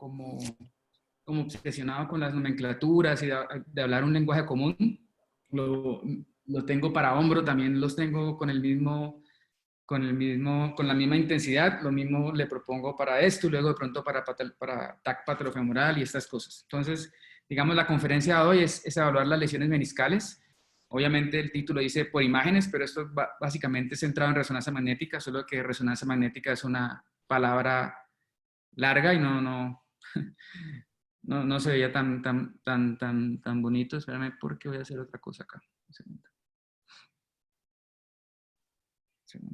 como obsesionado con las nomenclaturas y de hablar un lenguaje común. Lo tengo para hombro, también los tengo con la misma intensidad. Lo mismo le propongo para esto y luego de pronto para TAC patelofemoral y estas cosas. Entonces, digamos, la conferencia de hoy es evaluar las lesiones meniscales. Obviamente el título dice por imágenes, pero esto básicamente es centrado en resonancia magnética, solo que resonancia magnética es una palabra larga y no se veía tan bonito. Espérame porque voy a hacer otra cosa acá. Un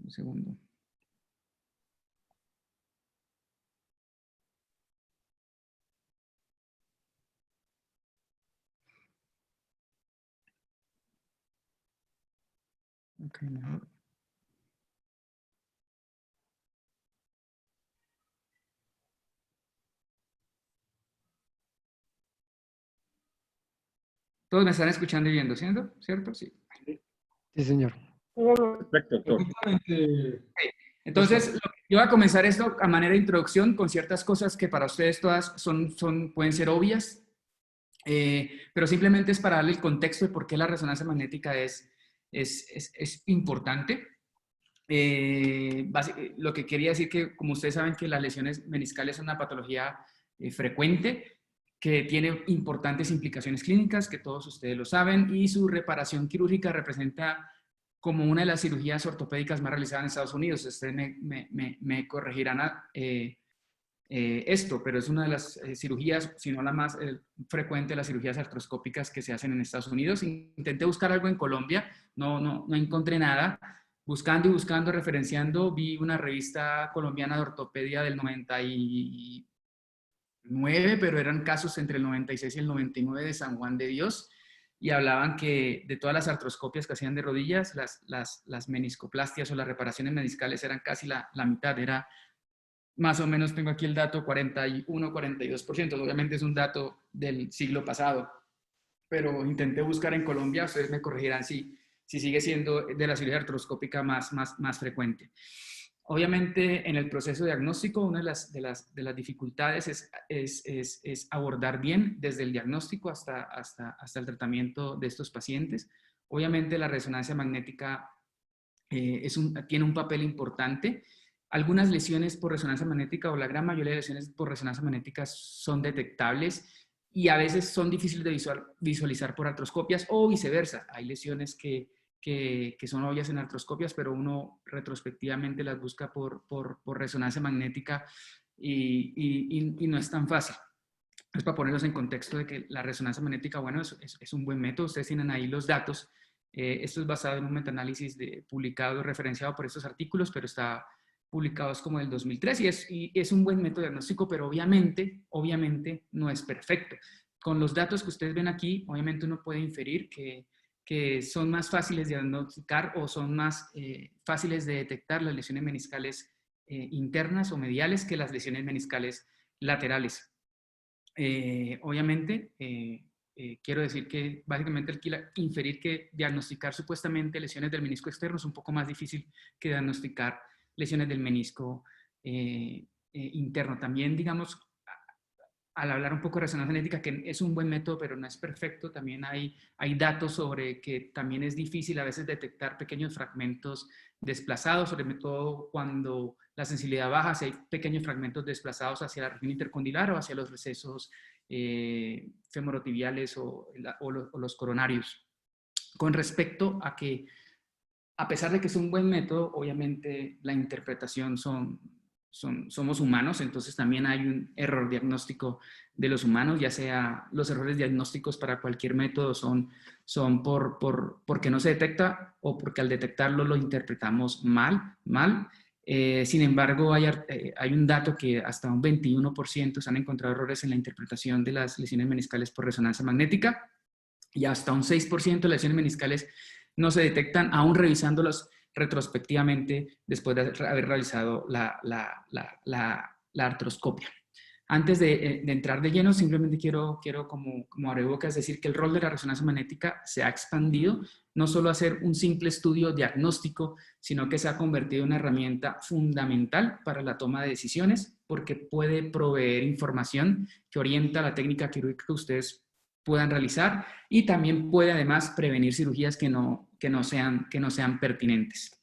segundo. Ok, mejor. Todos me están escuchando y viendo, ¿cierto? Sí. Sí, señor. Perfecto, doctor. Entonces, yo voy a comenzar esto a manera de introducción con ciertas cosas que para ustedes todas pueden ser obvias, pero simplemente es para darle el contexto de por qué la resonancia magnética es importante. Lo que quería decir que, como ustedes saben, que las lesiones meniscales son una patología frecuente, que tiene importantes implicaciones clínicas, que todos ustedes lo saben, y su reparación quirúrgica representa como una de las cirugías ortopédicas más realizadas en Estados Unidos. Ustedes me corregirán esto, pero es una de las cirugías, si no la más frecuente, las cirugías artroscópicas que se hacen en Estados Unidos. Intenté buscar algo en Colombia, no encontré nada. Buscando y buscando, referenciando, vi una revista colombiana de ortopedia del 99, pero eran casos entre el 96 y el 99 de San Juan de Dios, y hablaban que de todas las artroscopias que hacían de rodillas, las meniscoplastias o las reparaciones meniscales eran casi la mitad. Era más o menos, tengo aquí el dato, 41, 42%. Obviamente es un dato del siglo pasado, pero intenté buscar en Colombia. Ustedes me corregirán si sigue siendo de la cirugía artroscópica más frecuente. Obviamente, en el proceso diagnóstico, una de las dificultades es abordar bien desde el diagnóstico hasta el tratamiento de estos pacientes. Obviamente, la resonancia magnética tiene un papel importante. Algunas lesiones por resonancia magnética, o la gran mayoría de lesiones por resonancia magnética, son detectables y a veces son difíciles de visualizar por artroscopias, o viceversa. Hay lesiones que son obvias en artroscopias, pero uno retrospectivamente las busca por resonancia magnética y no es tan fácil. Es para ponerlos en contexto de que la resonancia magnética, bueno, es un buen método. Ustedes tienen ahí los datos. Esto es basado en un metaanálisis publicado y referenciado por estos artículos, pero está publicado como del 2003 y es un buen método diagnóstico, pero obviamente no es perfecto. Con los datos que ustedes ven aquí, obviamente uno puede inferir que son más fáciles de diagnosticar o son más fáciles de detectar las lesiones meniscales internas o mediales que las lesiones meniscales laterales. Obviamente, quiero decir que básicamente inferir que diagnosticar supuestamente lesiones del menisco externo es un poco más difícil que diagnosticar lesiones del menisco interno. También, digamos, al hablar un poco de resonancia magnética, que es un buen método, pero no es perfecto, también hay datos sobre que también es difícil a veces detectar pequeños fragmentos desplazados, sobre todo cuando la sensibilidad baja, si hay pequeños fragmentos desplazados hacia la región intercondilar o hacia los recesos femorotibiales o los coronarios. Con respecto a que, a pesar de que es un buen método, obviamente la interpretación somos humanos, entonces también hay un error diagnóstico de los humanos, ya sea los errores diagnósticos para cualquier método son porque no se detecta o porque al detectarlo lo interpretamos mal. Sin embargo, hay un dato que hasta un 21% se han encontrado errores en la interpretación de las lesiones meniscales por resonancia magnética, y hasta un 6% de lesiones meniscales no se detectan, aún revisándolos retrospectivamente después de haber realizado la artroscopia. Antes de entrar de lleno, simplemente quiero como abrebocas decir que el rol de la resonancia magnética se ha expandido, no solo a ser un simple estudio diagnóstico, sino que se ha convertido en una herramienta fundamental para la toma de decisiones porque puede proveer información que orienta la técnica quirúrgica que ustedes puedan realizar y también puede además prevenir cirugías que no sean pertinentes.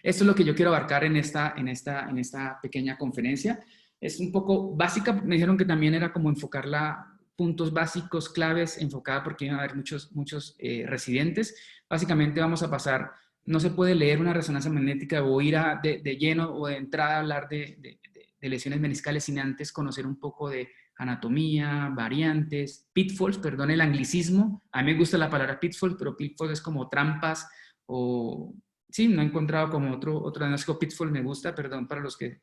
Esto es lo que yo quiero abarcar en esta pequeña conferencia. Es un poco básica, me dijeron que también era como enfocarla puntos básicos, claves, enfocada porque iban a haber muchos residentes. Básicamente vamos a pasar, no se puede leer una resonancia magnética o ir de lleno o de entrada a hablar de lesiones meniscales sin antes conocer un poco de anatomía, variantes, pitfalls, perdón el anglicismo. A mí me gusta la palabra pitfall, pero pitfall es como trampas o... Sí, no he encontrado como otro diagnóstico. Pitfall me gusta, perdón, para los que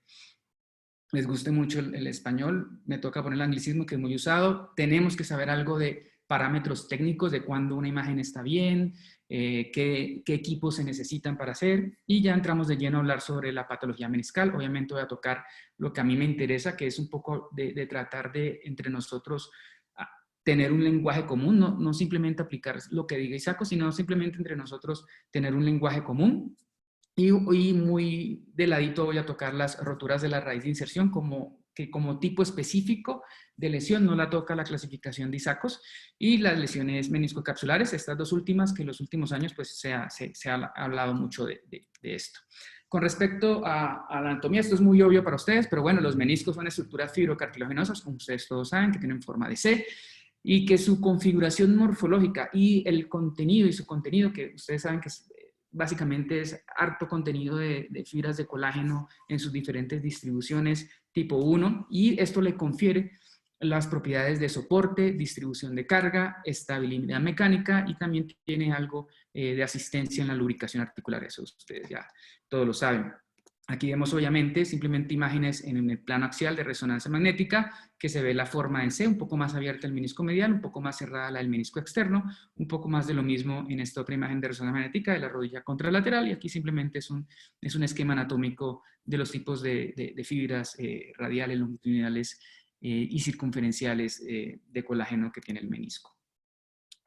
les guste mucho el español, me toca poner el anglicismo que es muy usado. Tenemos que saber algo de parámetros técnicos, de cuándo una imagen está bien, qué equipos se necesitan para hacer, y ya entramos de lleno a hablar sobre la patología meniscal. Obviamente voy a tocar lo que a mí me interesa, que es un poco de tratar de entre nosotros tener un lenguaje común, no simplemente aplicar lo que diga Isako, sino simplemente entre nosotros tener un lenguaje común. Y muy de ladito voy a tocar las roturas de la raíz de inserción que como tipo específico de lesión no la toca la clasificación de Isakos, y las lesiones meniscocapsulares, estas dos últimas que en los últimos años pues se ha hablado mucho de esto. Con respecto a la anatomía, esto es muy obvio para ustedes, pero bueno, los meniscos son estructuras fibrocartilaginosas, como ustedes todos saben, que tienen forma de C, y que su configuración morfológica y el contenido, que ustedes saben que básicamente es harto contenido de fibras de colágeno en sus diferentes distribuciones tipo 1, y esto le confiere las propiedades de soporte, distribución de carga, estabilidad mecánica, y también tiene algo de asistencia en la lubricación articular. Eso ustedes ya todos lo saben. Aquí vemos obviamente simplemente imágenes en el plano axial de resonancia magnética, que se ve la forma en C, un poco más abierta el menisco medial, un poco más cerrada la del menisco externo, un poco más de lo mismo en esta otra imagen de resonancia magnética de la rodilla contralateral, y aquí simplemente es un esquema anatómico de los tipos de fibras radiales, longitudinales y circunferenciales de colágeno que tiene el menisco.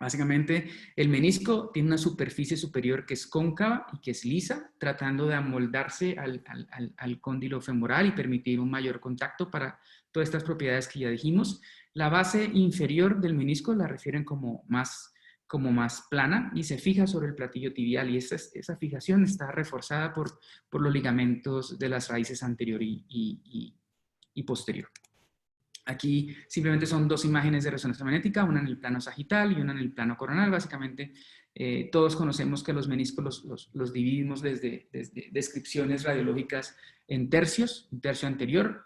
Básicamente, el menisco tiene una superficie superior que es cóncava y que es lisa, tratando de amoldarse al cóndilo femoral y permitir un mayor contacto para todas estas propiedades que ya dijimos. La base inferior del menisco la refieren como más plana y se fija sobre el platillo tibial, y esa fijación está reforzada por los ligamentos de las raíces anterior y posterior. Aquí simplemente son dos imágenes de resonancia magnética, una en el plano sagital y una en el plano coronal. Básicamente, todos conocemos que los meniscos los dividimos desde descripciones radiológicas en tercios, un tercio anterior.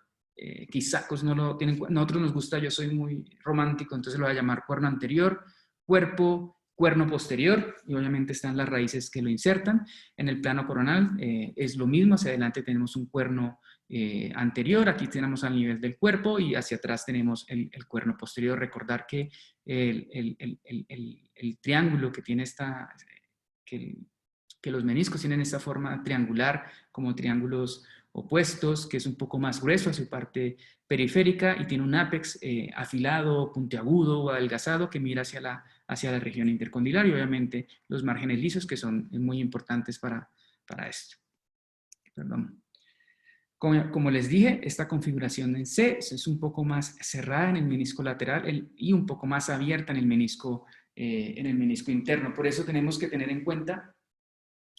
Quizás no lo tienen, nosotros nos gusta, yo soy muy romántico, entonces lo voy a llamar cuerno anterior, cuerpo, cuerno posterior, y obviamente están las raíces que lo insertan. En el plano coronal es lo mismo, hacia adelante tenemos un cuerno anterior, aquí tenemos al nivel del cuerpo, y hacia atrás tenemos el cuerno posterior. Recordar que el triángulo que tiene que los meniscos tienen esta forma triangular, como triángulos opuestos, que es un poco más grueso a su parte periférica y tiene un ápex afilado, puntiagudo o adelgazado que mira hacia la región intercondilar, y obviamente los márgenes lisos, que son muy importantes para esto. Perdón. Como les dije, esta configuración en C es un poco más cerrada en el menisco lateral y un poco más abierta en el menisco interno. Por eso tenemos que tener en cuenta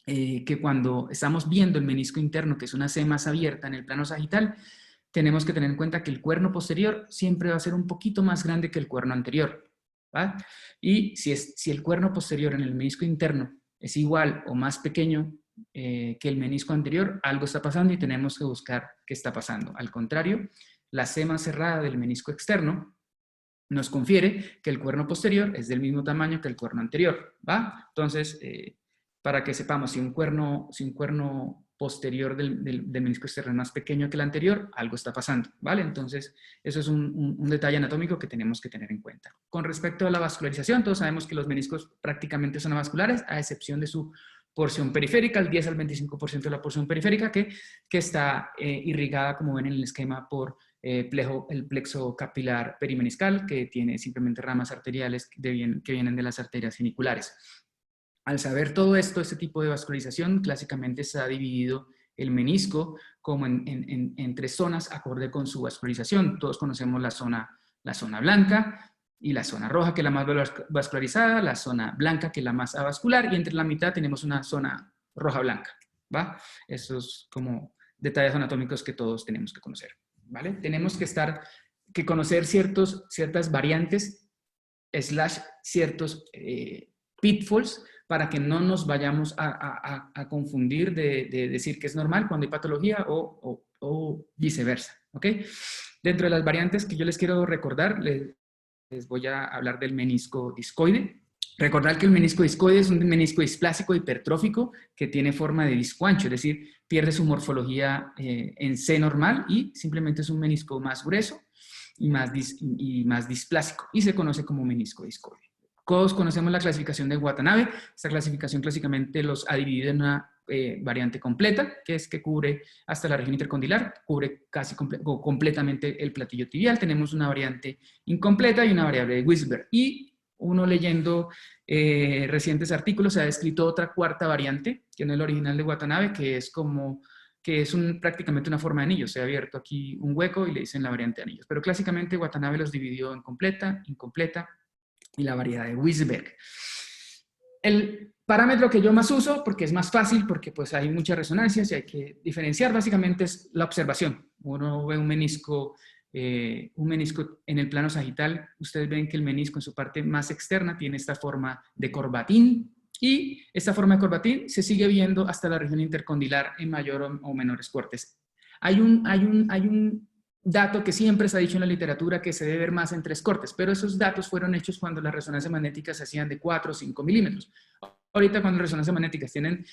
que cuando estamos viendo el menisco interno, que es una C más abierta en el plano sagital, tenemos que tener en cuenta que el cuerno posterior siempre va a ser un poquito más grande que el cuerno anterior, ¿va? Y si el cuerno posterior en el menisco interno es igual o más pequeño que el menisco anterior, algo está pasando y tenemos que buscar qué está pasando. Al contrario, la C más cerrada del menisco externo nos confiere que el cuerno posterior es del mismo tamaño que el cuerno anterior, ¿va? Entonces, para que sepamos si un cuerno posterior del menisco externo es más pequeño que el anterior, algo está pasando, ¿vale? Entonces, eso es un detalle anatómico que tenemos que tener en cuenta. Con respecto a la vascularización, todos sabemos que los meniscos prácticamente son avasculares, a excepción de su porción periférica, el 10 al 25% de la porción periférica que está irrigada, como ven en el esquema, por el plexo capilar perimeniscal, que tiene simplemente ramas arteriales que vienen de las arterias geniculares. Al saber todo esto, este tipo de vascularización clásicamente se ha dividido el menisco como en 3 zonas acorde con su vascularización. Todos conocemos la zona blanca y la zona roja, que es la más vascularizada, la zona blanca, que es la más avascular, y entre la mitad tenemos una zona roja-blanca, ¿va? Esos como detalles anatómicos que todos tenemos que conocer, ¿vale? Tenemos que conocer ciertas variantes / ciertos pitfalls para que no nos vayamos a confundir de decir que es normal cuando hay patología o viceversa, ¿ok? Dentro de las variantes que yo les quiero recordar, les voy a hablar del menisco discoide. Recordar que el menisco discoide es un menisco displásico hipertrófico que tiene forma de disco ancho, es decir, pierde su morfología en C normal y simplemente es un menisco más grueso y más displásico, y se conoce como menisco discoide. Todos conocemos la clasificación de Watanabe. Esta clasificación clásicamente los ha dividido en una variante completa, que es que cubre hasta la región intercondilar, cubre casi completamente el platillo tibial. Tenemos una variante incompleta y una variable de Wisberg. Y uno leyendo recientes artículos se ha descrito otra cuarta variante, que no es el original de Watanabe, que es prácticamente una forma de anillo. Se ha abierto aquí un hueco y le dicen la variante de anillos. Pero clásicamente Watanabe los dividió en completa, incompleta y la variedad de Wisberg. El parámetro que yo más uso, porque es más fácil, porque pues hay muchas resonancias y hay que diferenciar, básicamente es la observación. Uno ve un menisco en el plano sagital, ustedes ven que el menisco en su parte más externa tiene esta forma de corbatín, y esta forma de corbatín se sigue viendo hasta la región intercondilar en mayor o menores cortes. Hay un dato que siempre se ha dicho en la literatura que se debe ver más en 3 cortes, pero esos datos fueron hechos cuando las resonancias magnéticas se hacían de 4 o 5 milímetros. Ahorita cuando las resonancias magnéticas tienen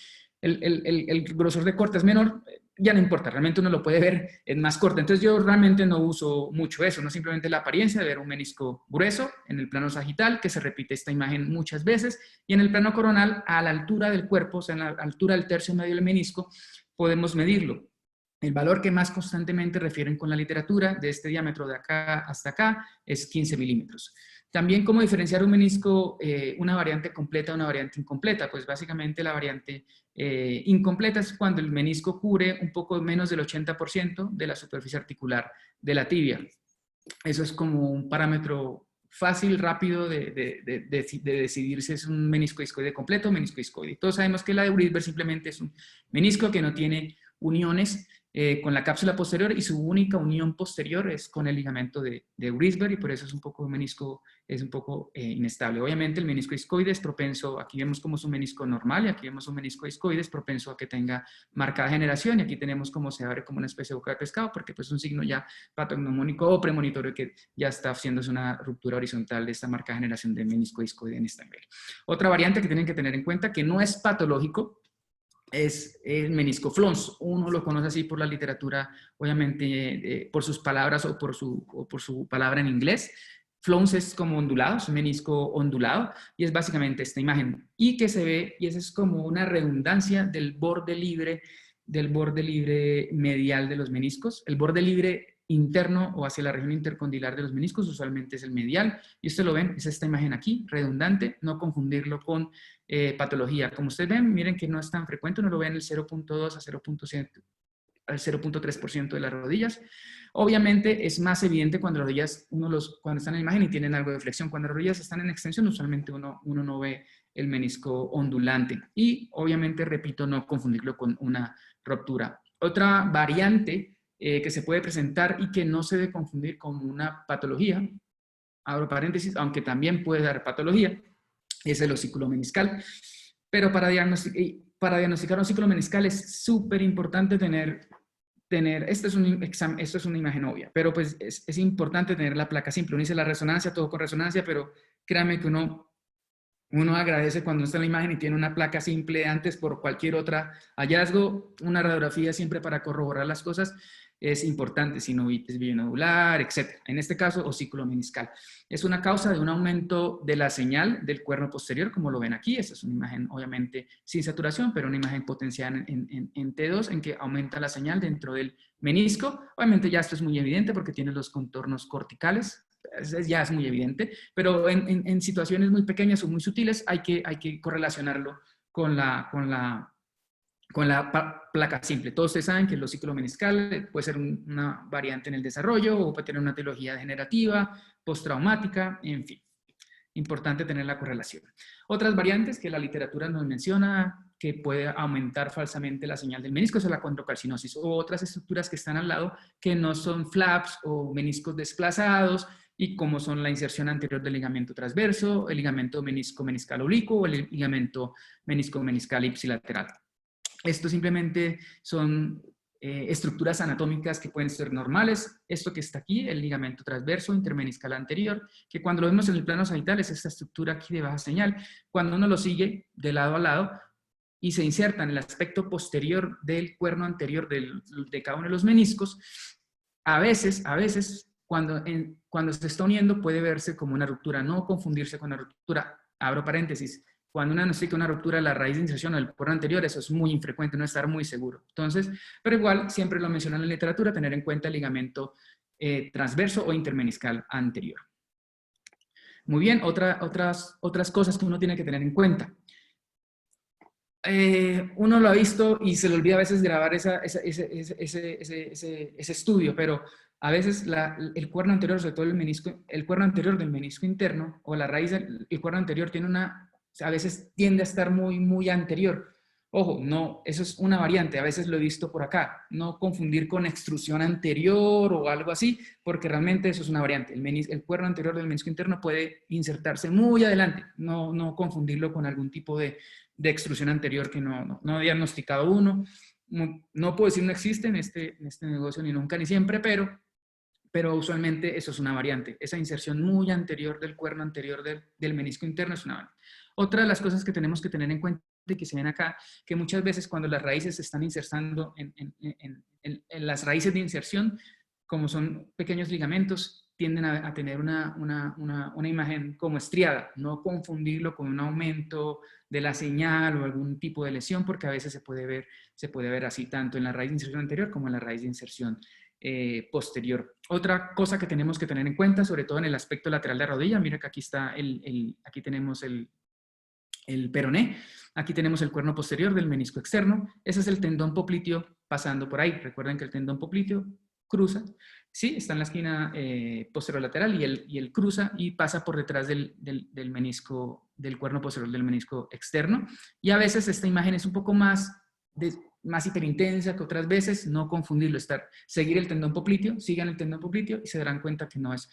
el grosor de corte es menor, ya no importa, realmente uno lo puede ver en más corte. Entonces yo realmente no uso mucho eso, no simplemente la apariencia de ver un menisco grueso en el plano sagital, que se repite esta imagen muchas veces, y en el plano coronal, a la altura del cuerpo, o sea, en la altura del tercio medio del menisco, podemos medirlo. El valor que más constantemente refieren con la literatura, de este diámetro de acá hasta acá, es 15 milímetros. También, ¿cómo diferenciar un menisco, una variante completa de una variante incompleta? Pues básicamente la variante incompleta es cuando el menisco cubre un poco menos del 80% de la superficie articular de la tibia. Eso es como un parámetro fácil, rápido de decidir si es un menisco discoide completo o menisco discoide. Todos sabemos que la de Wisberg simplemente es un menisco que no tiene uniones con la cápsula posterior, y su única unión posterior es con el ligamento de Wisberg, y por eso es un poco inestable. Obviamente el menisco discoide es propenso, aquí vemos como es un menisco normal y aquí vemos un menisco discoide, es propenso a que tenga marcada generación, y aquí tenemos como se abre como una especie de boca de pescado, porque pues es un signo ya patognomónico o premonitorio que ya está haciéndose una ruptura horizontal de esta marcada generación de menisco discoide en esta nivel. Otra variante que tienen que tener en cuenta, que no es patológico, es el menisco Flons. Uno lo conoce así por la literatura, obviamente por sus palabras o por su palabra en inglés. Flons es como ondulado, es un menisco ondulado, y es básicamente esta imagen. Y que se ve, y esa es como una redundancia del borde libre medial de los meniscos. El borde libre interno o hacia la región intercondilar de los meniscos usualmente es el medial, y ustedes lo ven, es esta imagen aquí, redundante, no confundirlo con patología. Como ustedes ven, miren que no es tan frecuente, uno lo ve en el 0.2 a 0.7 al 0.3% de las rodillas. Obviamente es más evidente cuando las rodillas, cuando están en la imagen y tienen algo de flexión. Cuando las rodillas están en extensión, usualmente uno no ve el menisco ondulante. Y obviamente, repito, no confundirlo con una ruptura. Otra variante que se puede presentar y que no se debe confundir con una patología, abro paréntesis, aunque también puede dar patología, es el osículo meniscal. Pero para diagnosticar un osículo meniscal es súper importante tener esto es una imagen obvia, pero pues es importante tener la placa simple. Uno dice la resonancia, todo con resonancia, pero créanme que uno agradece cuando está en la imagen y tiene una placa simple antes por cualquier otra hallazgo. Una radiografía siempre para corroborar las cosas es importante, sinovitis binodular, etc. En este caso, osículo meniscal. Es una causa de un aumento de la señal del cuerno posterior, como lo ven aquí. Esta es una imagen, obviamente, sin saturación, pero una imagen potenciada en T2, en que aumenta la señal dentro del menisco. Obviamente ya esto es muy evidente porque tiene los contornos corticales. Ya es muy evidente, pero en situaciones muy pequeñas o muy sutiles hay que correlacionarlo con la con la placa simple. Todos ustedes saben que el osículo meniscal puede ser una variante en el desarrollo o puede tener una etiología degenerativa, postraumática, en fin. Importante tener la correlación. Otras variantes que la literatura nos menciona que puede aumentar falsamente la señal del menisco es la condrocalcinosis o otras estructuras que están al lado que no son flaps o meniscos desplazados y como son la inserción anterior del ligamento transverso, el ligamento menisco-meniscal oblicuo o el ligamento menisco-meniscal ipsilateral. Esto simplemente son estructuras anatómicas que pueden ser normales. Esto que está aquí, el ligamento transverso intermeniscal anterior, que cuando lo vemos en el plano sagital es esta estructura aquí de baja señal. Cuando uno lo sigue de lado a lado y se inserta en el aspecto posterior del cuerno anterior de cada uno de los meniscos, a veces cuando se está uniendo puede verse como una ruptura, no confundirse con una ruptura. Abro paréntesis. Cuando uno diagnostica una ruptura de la raíz de inserción o del cuerno anterior, eso es muy infrecuente, no estar muy seguro. Entonces, pero igual, siempre lo mencionan en la literatura, tener en cuenta el ligamento transverso o intermeniscal anterior. Muy bien, otras cosas que uno tiene que tener en cuenta. Uno lo ha visto y se le olvida a veces grabar ese estudio, pero a veces el cuerno anterior, sobre todo el cuerno anterior del menisco interno o la raíz del cuerno anterior tiene a veces tiende a estar muy anterior. Ojo, no, eso es una variante, a veces lo he visto por acá. No confundir con extrusión anterior o algo así, porque realmente eso es una variante. El cuerno anterior del menisco interno puede insertarse muy adelante, no confundirlo con algún tipo de extrusión anterior que no ha diagnosticado uno. No puedo decir no existe en este negocio ni nunca ni siempre, pero usualmente eso es una variante. Esa inserción muy anterior del cuerno anterior del menisco interno es una variante. Otra de las cosas que tenemos que tener en cuenta y que se ven acá, que muchas veces cuando las raíces se están insertando en las raíces de inserción, como son pequeños ligamentos, tienden a tener una imagen como estriada. No confundirlo con un aumento de la señal o algún tipo de lesión, porque a veces se puede ver así tanto en la raíz de inserción anterior como en la raíz de inserción posterior. Otra cosa que tenemos que tener en cuenta, sobre todo en el aspecto lateral de la rodilla, mira que aquí está aquí tenemos el peroné, aquí tenemos el cuerno posterior del menisco externo, ese es el tendón popliteo pasando por ahí. Recuerden que el tendón popliteo cruza, sí, está en la esquina posterior lateral y él cruza y pasa por detrás del menisco, del cuerno posterior del menisco externo. Y a veces esta imagen es un poco más hiperintensa que otras veces, no confundirlo, seguir el tendón popliteo, sigan el tendón popliteo y se darán cuenta que no es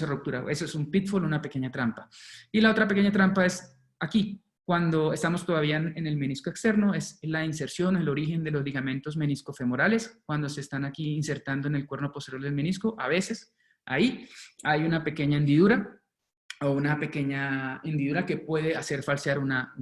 ruptura. Eso es un pitfall, una pequeña trampa. Y la otra pequeña trampa es aquí, cuando estamos todavía en el menisco externo, es la inserción, el origen de los ligamentos meniscofemorales, cuando se están aquí insertando en el cuerno posterior del menisco, a veces ahí hay una pequeña hendidura o una pequeña hendidura que puede hacer falsear una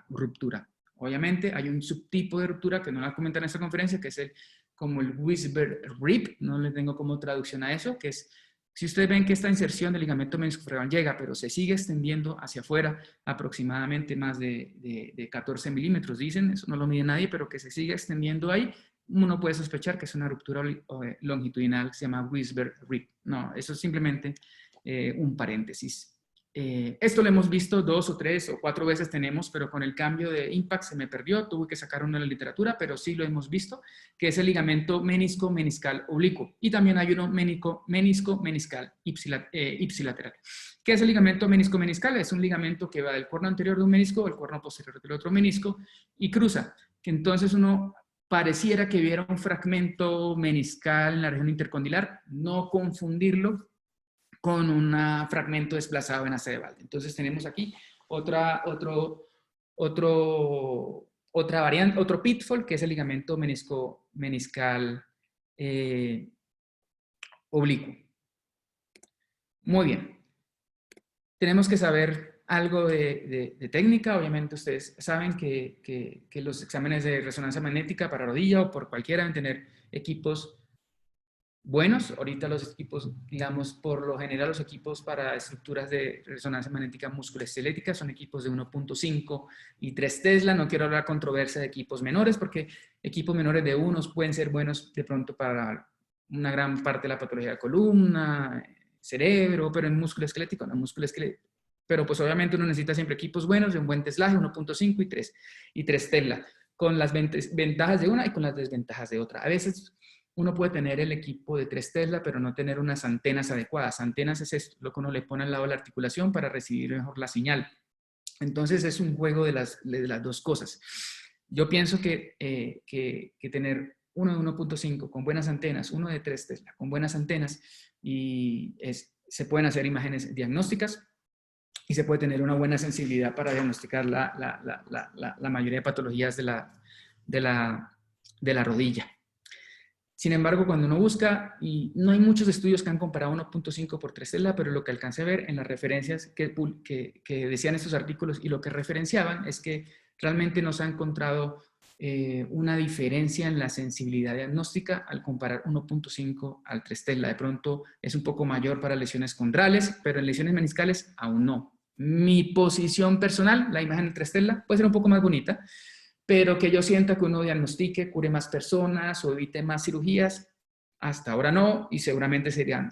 ruptura. Obviamente hay un subtipo de ruptura que no la comentan en esta conferencia, que es como el whisper rip, no le tengo como traducción a eso, que es, si ustedes ven que esta inserción del ligamento meniscofemoral llega, pero se sigue extendiendo hacia afuera aproximadamente más de 14 milímetros, dicen, eso no lo mide nadie, pero que se sigue extendiendo ahí, uno puede sospechar que es una ruptura longitudinal que se llama whisper rip. No, eso es simplemente un paréntesis. Esto lo hemos visto 2 o 3 o 4 veces tenemos, pero con el cambio de impact se me perdió, tuve que sacar uno de la literatura, pero sí lo hemos visto, que es el ligamento menisco-meniscal oblicuo. Y también hay uno menisco-meniscal ipsilateral. ¿Qué es el ligamento menisco-meniscal? Es un ligamento que va del cuerno anterior de un menisco al cuerno posterior del otro menisco y cruza, que entonces uno pareciera que viera un fragmento meniscal en la región intercondilar, no confundirlo con un fragmento desplazado en AC de Valde. Entonces tenemos aquí otra variante, otro pitfall, que es el ligamento meniscal oblicuo. Muy bien. Tenemos que saber algo de técnica. Obviamente ustedes saben que los exámenes de resonancia magnética para rodilla o por cualquiera deben tener equipos buenos. Ahorita los equipos, digamos, por lo general los equipos para estructuras de resonancia magnética musculoesquelética son equipos de 1.5 y 3 Tesla. No quiero hablar controversia de equipos menores porque equipos menores de 1 pueden ser buenos de pronto para una gran parte de la patología de columna, cerebro, pero en músculo esquelético, no músculo esquelético. Pero pues obviamente uno necesita siempre equipos buenos de un buen teslaje, 1.5 y 3 Tesla. con las ventajas de una y con las desventajas de otra. A veces uno puede tener el equipo de 3 Tesla, pero no tener unas antenas adecuadas. Antenas es esto, lo que uno le pone al lado de la articulación para recibir mejor la señal. Entonces es un juego de las dos cosas. Yo pienso que tener uno de 1.5 con buenas antenas, uno de 3 Tesla con buenas antenas, se pueden hacer imágenes diagnósticas y se puede tener una buena sensibilidad para diagnosticar la mayoría de patologías de la rodilla. Sin embargo, cuando uno busca, y no hay muchos estudios que han comparado 1.5 por 3 Tesla, pero lo que alcancé a ver en las referencias que decían estos artículos y lo que referenciaban es que realmente no se ha encontrado una diferencia en la sensibilidad diagnóstica al comparar 1.5 al 3 Tesla. De pronto es un poco mayor para lesiones condrales, pero en lesiones meniscales aún no. Mi posición personal, la imagen del 3 Tesla puede ser un poco más bonita, pero que yo sienta que uno diagnostique, cure más personas o evite más cirugías, hasta ahora no, y seguramente sería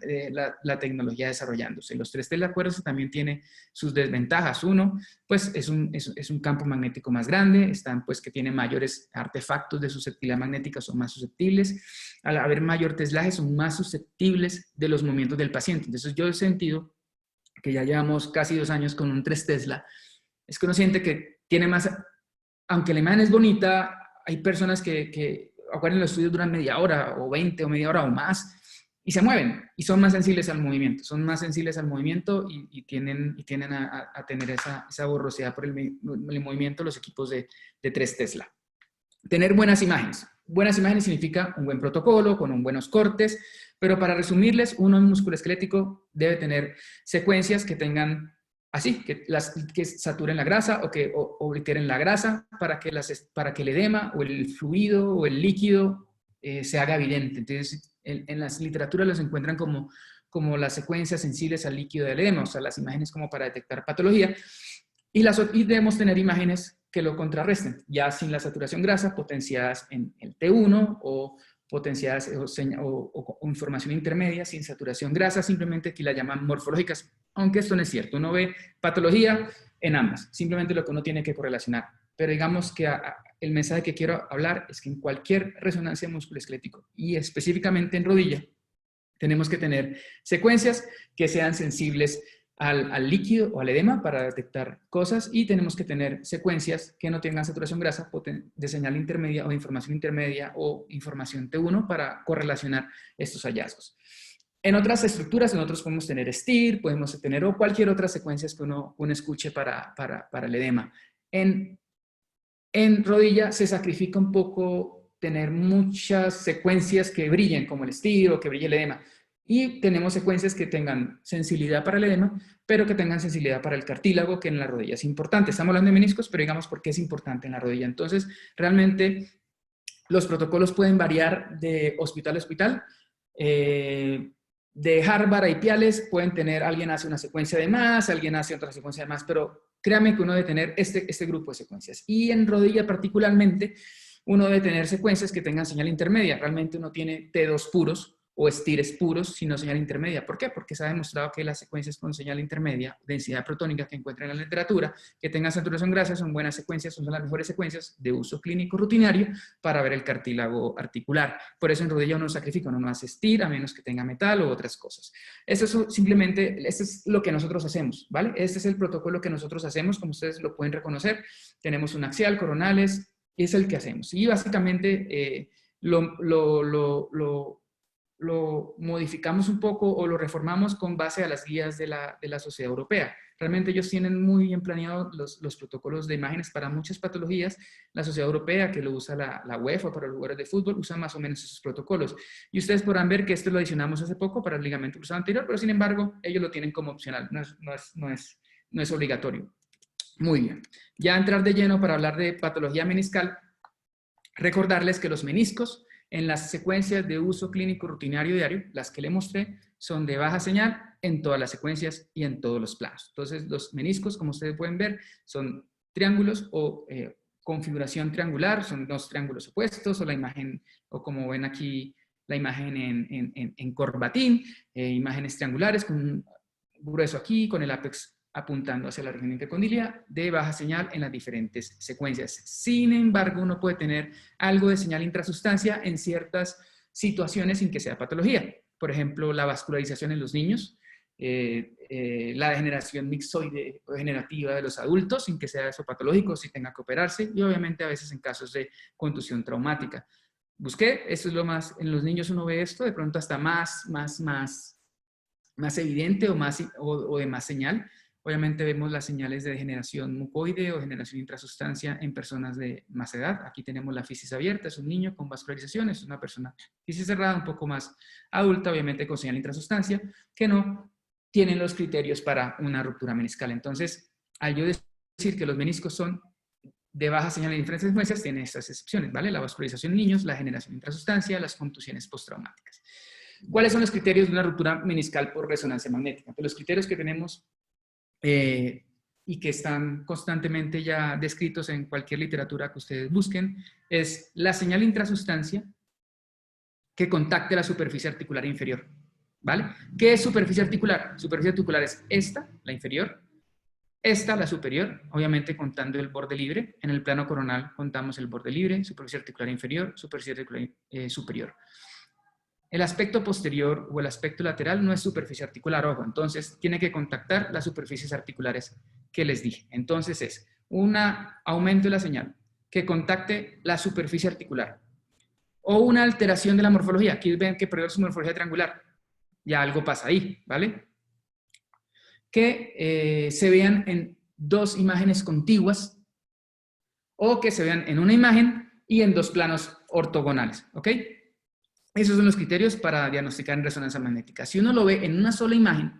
la tecnología desarrollándose. Los 3 Tesla, acuérdense, también tiene sus desventajas. Uno, pues es un campo magnético más grande, están pues que tiene mayores artefactos de susceptibilidad magnética, son más susceptibles. Al haber mayor teslaje, son más susceptibles de los movimientos del paciente. Entonces yo he sentido que ya llevamos casi 2 años con un 3 Tesla, es que uno siente que tiene más, aunque la imagen es bonita, hay personas que acuérdense, los estudios duran media hora o 20 o media hora o más y se mueven y son más sensibles al movimiento, y tienden a tener esa borrosidad por el movimiento los equipos de 3 Tesla. Tener buenas imágenes. Buenas imágenes significa un buen protocolo, con buenos cortes, pero para resumirles, uno en musculoesquelético debe tener secuencias que tengan así, que saturen la grasa o que obliteren la grasa para que el edema o el fluido o el líquido se haga evidente. Entonces, en las literaturas los encuentran como las secuencias sensibles al líquido del edema, o sea, las imágenes como para detectar patología. Y debemos tener imágenes que lo contrarresten, ya sin la saturación grasa, potenciadas en el T1 o potenciadas o información intermedia sin saturación grasa, simplemente que la llaman morfológicas, aunque esto no es cierto. Uno ve patología en ambas, simplemente lo que uno tiene que correlacionar. Pero digamos que el mensaje que quiero hablar es que en cualquier resonancia musculoesquelético y específicamente en rodilla, tenemos que tener secuencias que sean sensibles al líquido o al edema para detectar cosas, y tenemos que tener secuencias que no tengan saturación grasa de señal intermedia o de información intermedia o información T1 para correlacionar estos hallazgos. En otras estructuras, nosotros podemos tener STIR, podemos tener o cualquier otra secuencia que uno escuche para el edema. En rodilla se sacrifica un poco tener muchas secuencias que brillen, como el STIR o que brille el edema. Y tenemos secuencias que tengan sensibilidad para el edema, pero que tengan sensibilidad para el cartílago, que en la rodilla es importante. Estamos hablando de meniscos, pero digamos por qué es importante en la rodilla. Entonces, realmente, los protocolos pueden variar de hospital a hospital. De Harvard a Ipiales pueden tener, alguien hace una secuencia de más, alguien hace otra secuencia de más, pero créanme que uno debe tener este grupo de secuencias. Y en rodilla particularmente, uno debe tener secuencias que tengan señal intermedia. Realmente uno tiene T2 puros o STIRs puros, sino señal intermedia. ¿Por qué? Porque se ha demostrado que las secuencias con señal intermedia, densidad protónica que encuentran en la literatura, que tengan saturación grasa, son buenas secuencias, son las mejores secuencias de uso clínico rutinario para ver el cartílago articular. Por eso en rodilla uno sacrifica, uno no hace STIR a menos que tenga metal o otras cosas. Esto es lo que nosotros hacemos, ¿vale? Este es el protocolo que nosotros hacemos, como ustedes lo pueden reconocer. Tenemos un axial, coronales, y es el que hacemos. Y básicamente lo modificamos un poco o lo reformamos con base a las guías de la Sociedad Europea. Realmente ellos tienen muy bien planeados los protocolos de imágenes para muchas patologías. La Sociedad Europea, que lo usa la UEFA para los jugadores de fútbol, usa más o menos esos protocolos. Y ustedes podrán ver que esto lo adicionamos hace poco para el ligamento cruzado anterior, pero sin embargo, ellos lo tienen como opcional, no es obligatorio. Muy bien. Ya entrar de lleno para hablar de patología meniscal, recordarles que los meniscos, en las secuencias de uso clínico rutinario diario, las que le mostré, son de baja señal en todas las secuencias y en todos los planos. Entonces, los meniscos, como ustedes pueden ver, son triángulos o configuración triangular, son dos triángulos opuestos, o la imagen, o como ven aquí, la imagen en corbatín, imágenes triangulares con un grueso aquí, con el ápex apuntando hacia la región intercondilia de baja señal en las diferentes secuencias. Sin embargo, uno puede tener algo de señal intrasustancia en ciertas situaciones sin que sea patología. Por ejemplo, la vascularización en los niños, la degeneración mixoide o degenerativa de los adultos sin que sea eso patológico, si tenga que operarse, y obviamente a veces en casos de contusión traumática. Busqué, esto es lo más, en los niños uno ve esto de pronto hasta más evidente o de más señal. Obviamente vemos las señales de degeneración mucoide o degeneración intrasustancia en personas de más edad. Aquí tenemos la fisis abierta, es un niño con vascularización, es una persona fisis cerrada, un poco más adulta, obviamente con señal intrasustancia, que no tienen los criterios para una ruptura meniscal. Entonces, al yo decir que los meniscos son de baja señal en diferentes secuencias, tiene estas excepciones, ¿vale? La vascularización en niños, la generación intrasustancia, las contusiones postraumáticas. ¿Cuáles son los criterios de una ruptura meniscal por resonancia magnética? Pues los criterios que tenemos y que están constantemente ya descritos en cualquier literatura que ustedes busquen, es la señal intrasustancia que contacte la superficie articular inferior, ¿vale? ¿Qué es superficie articular? Superficie articular es esta, la inferior, esta, la superior, obviamente contando el borde libre. En el plano coronal contamos el borde libre, superficie articular inferior, superficie articular superior. El aspecto posterior o el aspecto lateral no es superficie articular, ojo, entonces tiene que contactar las superficies articulares que les dije. Entonces es un aumento de la señal que contacte la superficie articular o una alteración de la morfología. Aquí ven que perdió su morfología triangular, ya algo pasa ahí, ¿vale? Que se vean en dos imágenes contiguas o que se vean en una imagen y en dos planos ortogonales, ¿ok? Esos son los criterios para diagnosticar en resonancia magnética. Si uno lo ve en una sola imagen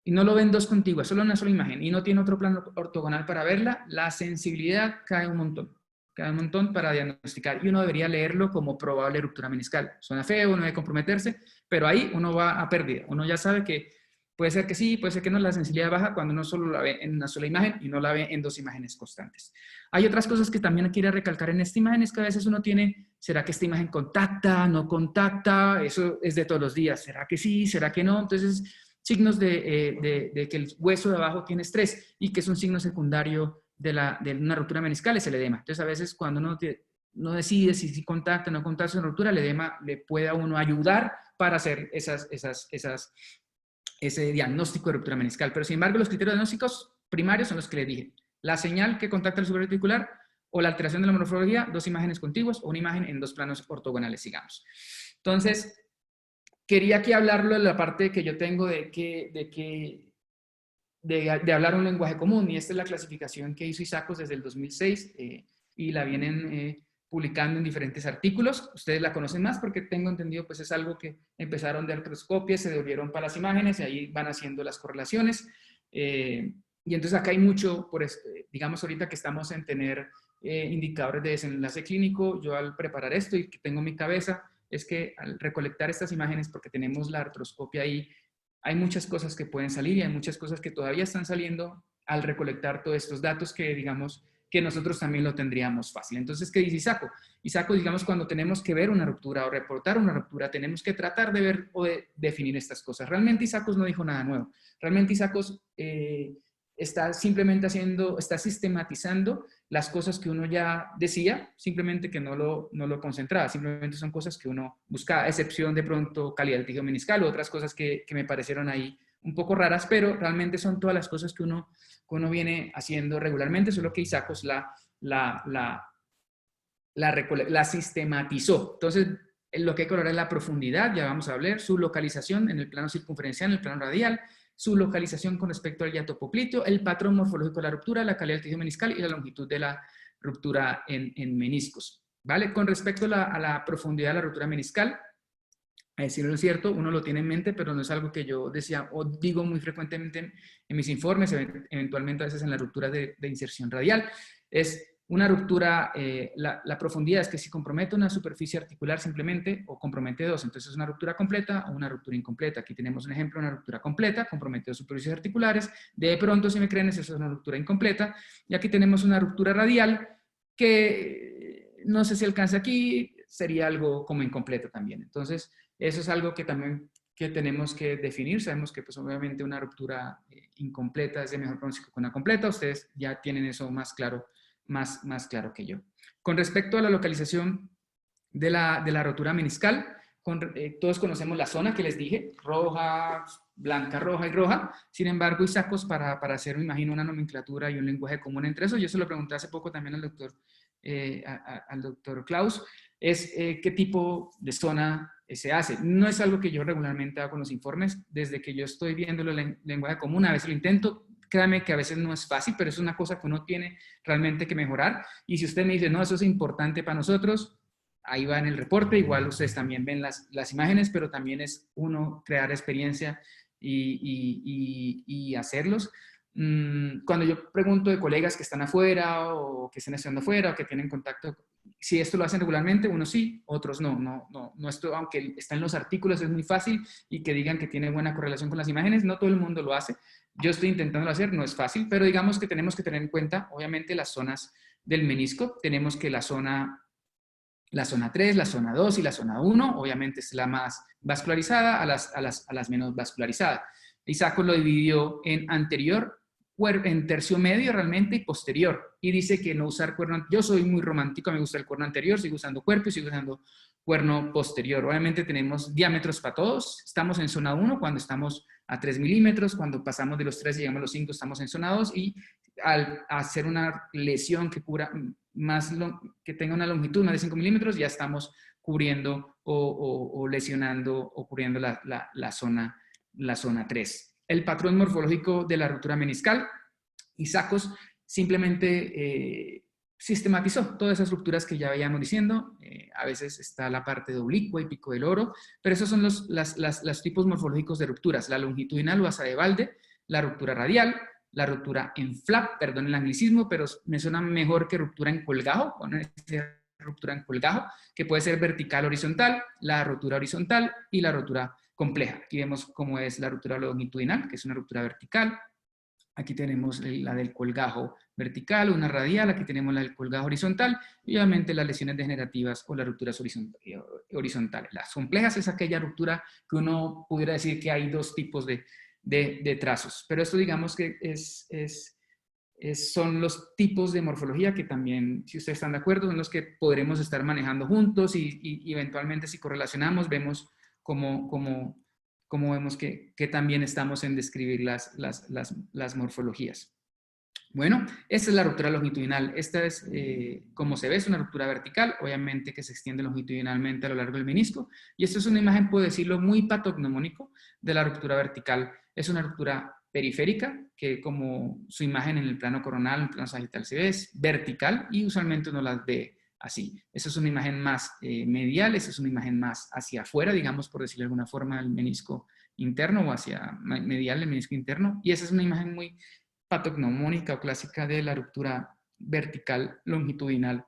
y no lo ve en dos contiguas, solo en una sola imagen y no tiene otro plano ortogonal para verla, la sensibilidad cae un montón para diagnosticar y uno debería leerlo como probable ruptura meniscal. Suena feo, uno debe comprometerse, pero ahí uno va a pérdida. Uno ya sabe que puede ser que sí, puede ser que no, la sensibilidad baja cuando uno solo la ve en una sola imagen y no la ve en dos imágenes constantes. Hay otras cosas que también quiero recalcar en esta imagen, es que a veces uno tiene, ¿será que esta imagen contacta, no contacta? Eso es de todos los días, ¿será que sí, será que no? Entonces, signos de que el hueso de abajo tiene estrés y que es un signo secundario de una ruptura meniscal es el edema. Entonces, a veces cuando uno no decide si contacta o no contacta una ruptura, el edema le puede a uno ayudar para hacer ese diagnóstico de ruptura meniscal. Pero sin embargo, los criterios diagnósticos primarios son los que les dije. La señal que contacta el superficie articular o la alteración de la morfología, dos imágenes contiguas o una imagen en dos planos ortogonales, digamos. Entonces, quería aquí hablarlo de la parte que yo tengo de hablar un lenguaje común, y esta es la clasificación que hizo Isacos desde el 2006 y la vienen publicando en diferentes artículos. Ustedes la conocen más porque tengo entendido, pues es algo que empezaron de artroscopia, se devolvieron para las imágenes y ahí van haciendo las correlaciones. Y entonces acá hay mucho, digamos ahorita que estamos en tener indicadores de desenlace clínico, yo al preparar esto y que tengo en mi cabeza, es que al recolectar estas imágenes, porque tenemos la artroscopia ahí, hay muchas cosas que pueden salir y hay muchas cosas que todavía están saliendo al recolectar todos estos datos que, digamos, que nosotros también lo tendríamos fácil. Entonces, ¿qué dice Isaco? Isaco, digamos, cuando tenemos que ver una ruptura o reportar una ruptura, tenemos que tratar de ver o de definir estas cosas. Realmente Isacos no dijo nada nuevo. Realmente Isacos está simplemente está sistematizando las cosas que uno ya decía, simplemente que no lo concentraba, simplemente son cosas que uno buscaba, a excepción de pronto calidad del tejido meniscal o otras cosas que me parecieron ahí un poco raras, pero realmente son todas las cosas que uno viene haciendo regularmente, solo que Isacos la sistematizó. Entonces, lo que hay que valorar es la profundidad, ya vamos a hablar, su localización en el plano circunferencial, en el plano radial, su localización con respecto al hiato popliteo, el patrón morfológico de la ruptura, la calidad del tejido meniscal y la longitud de la ruptura en meniscos. ¿Vale? Con respecto a la profundidad de la ruptura meniscal, a decirlo lo cierto, uno lo tiene en mente, pero no es algo que yo decía o digo muy frecuentemente en mis informes, eventualmente a veces en la ruptura de inserción radial. Es una ruptura, la profundidad es que si compromete una superficie articular simplemente o compromete dos, entonces es una ruptura completa o una ruptura incompleta. Aquí tenemos un ejemplo de una ruptura completa, compromete dos superficies articulares. De pronto, si me creen, eso es una ruptura incompleta. Y aquí tenemos una ruptura radial que no sé si alcanza aquí, sería algo como incompleta también. Entonces, eso es algo que también que tenemos que definir. Sabemos que pues obviamente una ruptura incompleta es de mejor pronóstico que una completa. Ustedes ya tienen eso más claro, más claro que yo. Con respecto a la localización de la rotura meniscal, todos conocemos la zona que les dije, roja, blanca, roja y roja. Sin embargo, Isacos, para hacer, me imagino, una nomenclatura y un lenguaje común entre eso, yo se lo pregunté hace poco también al doctor Klaus, es qué tipo de zona se hace. No es algo que yo regularmente hago con los informes. Desde que yo estoy viendo el lenguaje común, a veces lo intento. Créame que a veces no es fácil, pero es una cosa que uno tiene realmente que mejorar. Y si usted me dice, no, eso es importante para nosotros, ahí va en el reporte. Igual ustedes también ven las imágenes, pero también es uno crear experiencia y hacerlos. Cuando yo pregunto de colegas que están afuera o que están estudiando afuera o que tienen contacto, si esto lo hacen regularmente, unos sí, otros no. Esto, aunque está en los artículos, es muy fácil y que digan que tiene buena correlación con las imágenes, no todo el mundo lo hace. Yo estoy intentándolo hacer, no es fácil, pero digamos que tenemos que tener en cuenta, obviamente, las zonas del menisco. Tenemos que la zona 3, la zona 2 y la zona 1, obviamente es la más vascularizada a las menos vascularizadas. Isacos lo dividió en anterior, en tercio medio realmente y posterior. Y dice que no usar cuerno. Yo soy muy romántico, me gusta el cuerno anterior, sigo usando cuerpo y sigo usando cuerno posterior. Obviamente tenemos diámetros para todos. Estamos en zona 1 cuando estamos a 3 milímetros, cuando pasamos de los 3 y llegamos a los 5 estamos en zona 2 y al hacer una lesión que cubra que tenga una longitud más de 5 milímetros, ya estamos cubriendo o lesionando o cubriendo la zona 3. El patrón morfológico de la ruptura meniscal, Isacos simplemente sistematizó todas esas rupturas que ya veíamos diciendo. A veces está la parte de oblicua y pico del oro, pero esos son los tipos morfológicos de rupturas: la longitudinal o asa de Walde, la ruptura radial, la ruptura en flap, perdón el anglicismo, pero me suena mejor que ruptura en colgajo, ruptura en colgajo, que puede ser vertical horizontal, la ruptura horizontal y la ruptura compleja. Aquí vemos cómo es la ruptura longitudinal, que es una ruptura vertical. Aquí tenemos la del colgajo vertical, una radial, aquí tenemos la del colgajo horizontal, y obviamente las lesiones degenerativas o las rupturas horizontales. Las complejas es aquella ruptura que uno pudiera decir que hay dos tipos de trazos, pero esto digamos que son los tipos de morfología que también, si ustedes están de acuerdo, son los que podremos estar manejando juntos y eventualmente si correlacionamos vemos cómo vemos que también estamos en describir las morfologías. Bueno, esta es la ruptura longitudinal. Esta es, como se ve, es una ruptura vertical, obviamente que se extiende longitudinalmente a lo largo del menisco. Y esta es una imagen, puedo decirlo, muy patognomónico de la ruptura vertical. Es una ruptura periférica, que como su imagen en el plano coronal, en el plano sagital se ve, es vertical y usualmente uno las ve así. Esa es una imagen más medial, esa es una imagen más hacia afuera, digamos, por decirlo de alguna forma, del menisco interno o hacia medial del menisco interno. Y esa es una imagen muy patognomónica o clásica de la ruptura vertical longitudinal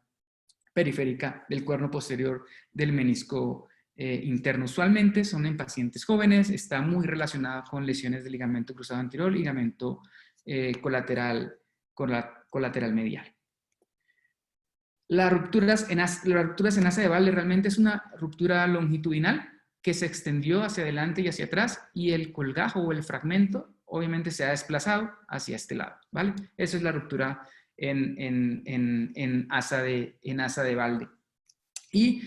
periférica del cuerno posterior del menisco interno. Usualmente son en pacientes jóvenes, está muy relacionado con lesiones de ligamento cruzado anterior, ligamento colateral medial. Las rupturas en asa de Walde realmente es una ruptura longitudinal que se extendió hacia adelante y hacia atrás, y el colgajo o el fragmento obviamente se ha desplazado hacia este lado, ¿vale? Esa es la ruptura en asa de Walde. Y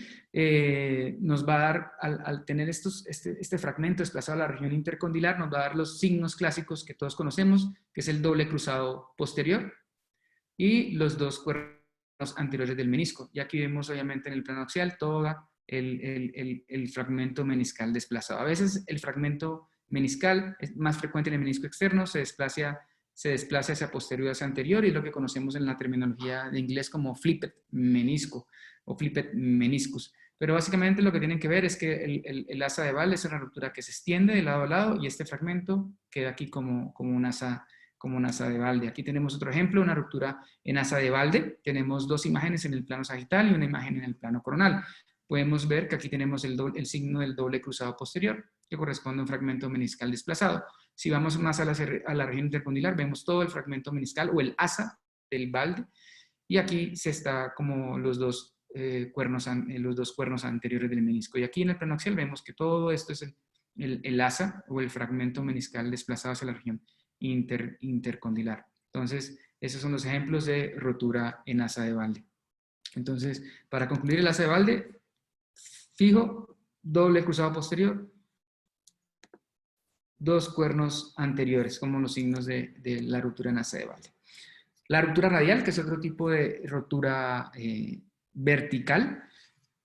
nos va a dar, al tener este fragmento desplazado a la región intercondilar, nos va a dar los signos clásicos que todos conocemos, que es el doble cruzado posterior y los dos cuernos anteriores del menisco. Y aquí vemos obviamente en el plano axial todo el fragmento meniscal desplazado. A veces el fragmento meniscal es más frecuente en el menisco externo, se desplaza hacia posterior y hacia anterior, y es lo que conocemos en la terminología de inglés como flipped menisco o flipped meniscus. Pero básicamente lo que tienen que ver es que el asa de Walde es una ruptura que se extiende de lado a lado y este fragmento queda aquí como un asa de Walde. Aquí tenemos otro ejemplo, una ruptura en asa de Walde. Tenemos dos imágenes en el plano sagital y una imagen en el plano coronal. Podemos ver que aquí tenemos el signo del doble cruzado posterior, que corresponde a un fragmento meniscal desplazado. Si vamos más a la región intercondilar, vemos todo el fragmento meniscal o el asa del Walde. Y aquí se está como los dos cuernos anteriores del menisco. Y aquí en el plano axial vemos que todo esto es el asa o el fragmento meniscal desplazado hacia la región intercondilar. Entonces, esos son los ejemplos de rotura en asa de Walde. Entonces, para concluir el asa de Walde, fijo, doble cruzado posterior, dos cuernos anteriores, como los signos de la ruptura en asa de Walde. La ruptura radial, que es otro tipo de rotura vertical,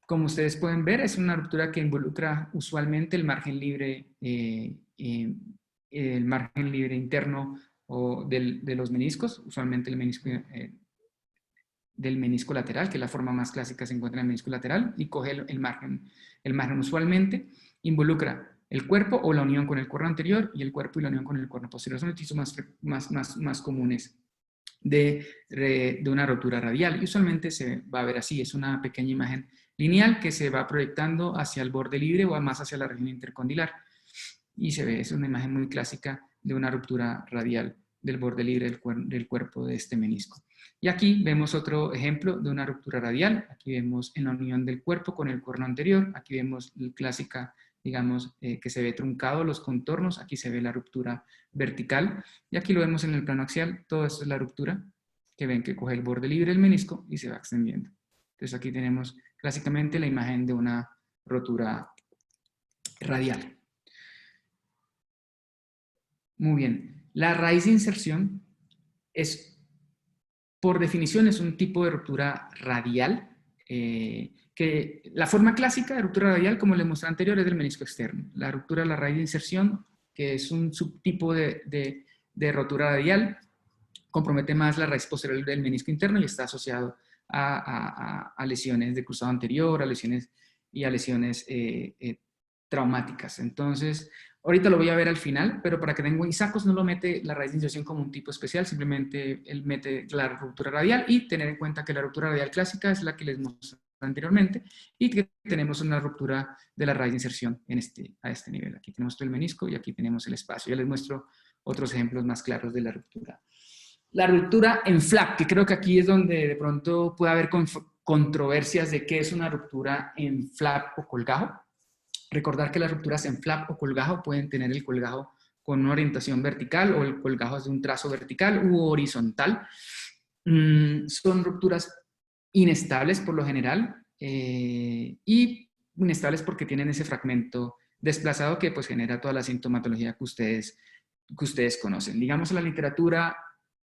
como ustedes pueden ver, es una ruptura que involucra usualmente el margen libre interno de los meniscos, usualmente el menisco del menisco lateral, que la forma más clásica se encuentra en el menisco lateral, y coge el margen usualmente involucra el cuerpo o la unión con el cuerno anterior y el cuerpo y la unión con el cuerno posterior. Son los tipos más comunes de una rotura radial, y usualmente se va a ver así. Es una pequeña imagen lineal que se va proyectando hacia el borde libre o más hacia la región intercondilar, y se ve, es una imagen muy clásica de una ruptura radial del borde libre del cuerpo de este menisco. Y aquí vemos otro ejemplo de una ruptura radial. Aquí vemos en la unión del cuerpo con el cuerno anterior. Aquí vemos la clásica, digamos, que se ve truncado los contornos. Aquí se ve la ruptura vertical. Y aquí lo vemos en el plano axial. Todo esto es la ruptura, que ven que coge el borde libre del menisco y se va extendiendo. Entonces aquí tenemos clásicamente la imagen de una rotura radial. Muy bien. La raíz de inserción es, por definición, es un tipo de ruptura radial, que la forma clásica de ruptura radial, como les mostré anterior, es del menisco externo. La ruptura de la raíz de inserción, que es un subtipo de rotura radial, compromete más la raíz posterior del menisco interno y está asociado a lesiones de cruzado anterior, a lesiones traumáticas. Entonces, ahorita lo voy a ver al final, pero para que tengan, Isacos no lo mete la raíz de inserción como un tipo especial, simplemente él mete la ruptura radial, y tener en cuenta que la ruptura radial clásica es la que les mostré anteriormente, y que tenemos una ruptura de la raíz de inserción a este nivel. Aquí tenemos todo el menisco y aquí tenemos el espacio. Ya les muestro otros ejemplos más claros de la ruptura. La ruptura en flap, que creo que aquí es donde de pronto puede haber controversias de qué es una ruptura en flap o colgajo. Recordar que las rupturas en flap o colgajo pueden tener el colgajo con una orientación vertical, o el colgajo es de un trazo vertical u horizontal. Son rupturas inestables por lo general, y inestables porque tienen ese fragmento desplazado que pues genera toda la sintomatología que ustedes conocen. Digamos, en la literatura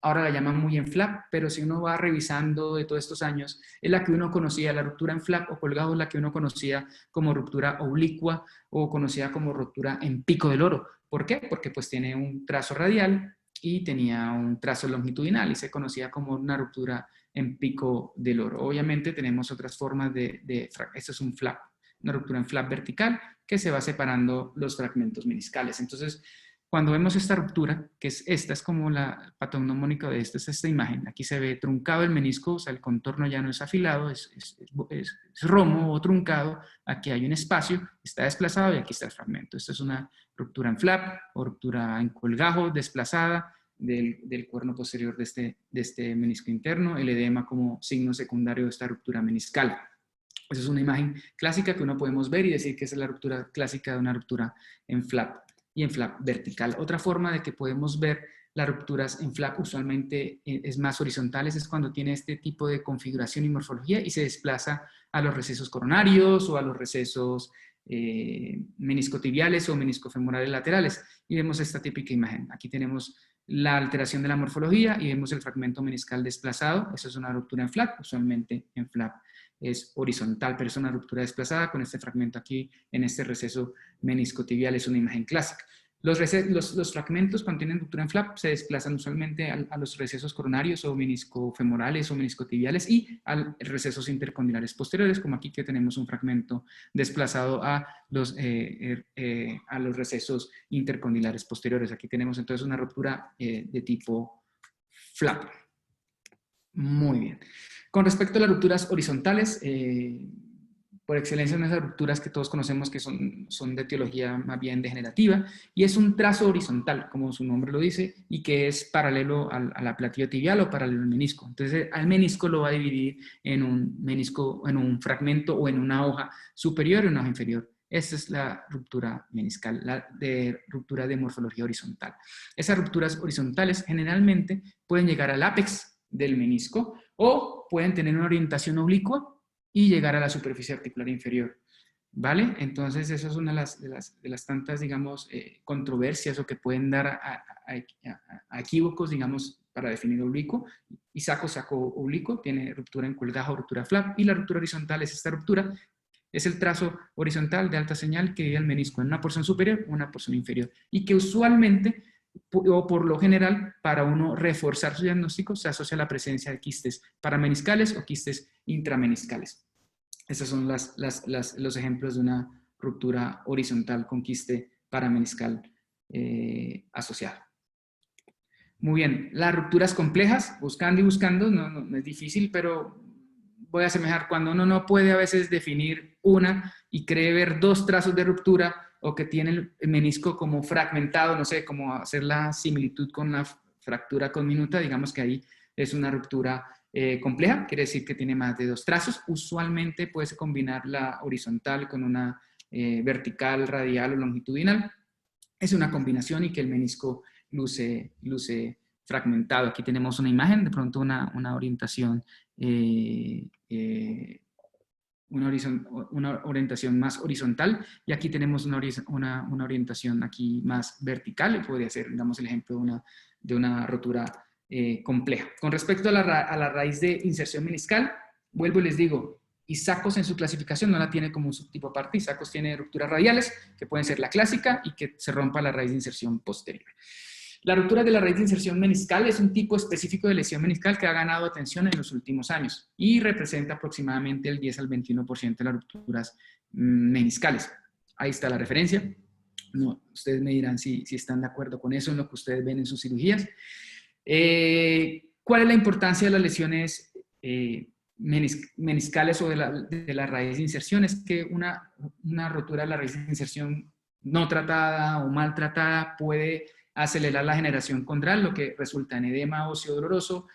ahora la llaman muy en flap, pero si uno va revisando de todos estos años, es la que uno conocía, la ruptura en flap o colgado es la que uno conocía como ruptura oblicua o conocida como ruptura en pico del oro. ¿Por qué? Porque pues tiene un trazo radial y tenía un trazo longitudinal y se conocía como una ruptura en pico del oro. Obviamente tenemos otras formas esto es un flap, una ruptura en flap vertical que se va separando los fragmentos meniscales. Entonces, cuando vemos esta ruptura, que es esta, es como la patognomónica de esta, es esta imagen. Aquí se ve truncado el menisco, o sea, el contorno ya no es afilado, es romo o truncado. Aquí hay un espacio, está desplazado y aquí está el fragmento. Esta es una ruptura en flap o ruptura en colgajo desplazada del cuerno posterior de este menisco interno, el edema como signo secundario de esta ruptura meniscal. Esa es una imagen clásica que uno podemos ver y decir que esa es la ruptura clásica de una ruptura en flap y en flap vertical. Otra forma de que podemos ver las rupturas en flap usualmente es más horizontales, es cuando tiene este tipo de configuración y morfología y se desplaza a los recesos coronarios o a los recesos meniscotibiales o meniscofemorales laterales. Y vemos esta típica imagen. Aquí tenemos la alteración de la morfología y vemos el fragmento meniscal desplazado. Eso es una ruptura en flap, usualmente en flap es horizontal, pero es una ruptura desplazada con este fragmento aquí en este receso meniscotibial. Es una imagen clásica. Los fragmentos cuando tienen ruptura en flap se desplazan usualmente a los recesos coronarios o meniscofemorales o meniscotibiales y a recesos intercondilares posteriores, como aquí que tenemos un fragmento desplazado a los recesos intercondilares posteriores. Aquí tenemos entonces una ruptura de tipo flap. Muy bien. Con respecto a las rupturas horizontales, por excelencia son esas rupturas que todos conocemos que son de etiología más bien degenerativa, y es un trazo horizontal, como su nombre lo dice, y que es paralelo a la platilla tibial o paralelo al menisco. Entonces, al menisco lo va a dividir en un menisco, en un fragmento o en una hoja superior y una hoja inferior. Esta es la ruptura meniscal, la de ruptura de morfología horizontal. Esas rupturas horizontales generalmente pueden llegar al ápex del menisco o pueden tener una orientación oblicua y llegar a la superficie articular inferior. ¿Vale? Entonces, eso es una de las tantas, digamos, controversias o que pueden dar a equívocos, digamos, para definir oblicuo. Y saco oblicuo, tiene ruptura en colgajo, ruptura flap, y la ruptura horizontal es esta ruptura, es el trazo horizontal de alta señal que divide el menisco en una porción superior o una porción inferior, y que usualmente, o por lo general, para uno reforzar su diagnóstico, se asocia a la presencia de quistes parameniscales o quistes intrameniscales. Esos son los ejemplos de una ruptura horizontal con quiste parameniscal asociado. Muy bien, las rupturas complejas, buscando y buscando, no es difícil, pero voy a asemejar cuando uno no puede a veces definir una y cree ver dos trazos de ruptura o que tiene el menisco como fragmentado, no sé, como hacer la similitud con la fractura conminuta, digamos que ahí es una ruptura compleja, quiere decir que tiene más de dos trazos. Usualmente puedes combinar la horizontal con una vertical, radial o longitudinal. Es una combinación y que el menisco luce fragmentado. Aquí tenemos una imagen, de pronto una orientación una orientación más horizontal, y aquí tenemos una orientación aquí más vertical, y podría ser, digamos, el ejemplo de una rotura compleja. Con respecto a la raíz de inserción meniscal, vuelvo y les digo, Isacos en su clasificación no la tiene como un subtipo aparte. Isacos tiene rupturas radiales, que pueden ser la clásica, y que se rompa la raíz de inserción posterior. La ruptura de la raíz de inserción meniscal es un tipo específico de lesión meniscal que ha ganado atención en los últimos años y representa aproximadamente el 10 al 21% de las rupturas meniscales. Ahí está la referencia. No, ustedes me dirán si están de acuerdo con eso en lo que ustedes ven en sus cirugías. ¿Cuál es la importancia de las lesiones meniscales o de la raíz de inserción? Es que una rotura de la raíz de inserción no tratada o mal tratada puede acelerar la generación condral, lo que resulta en edema óseo doloroso,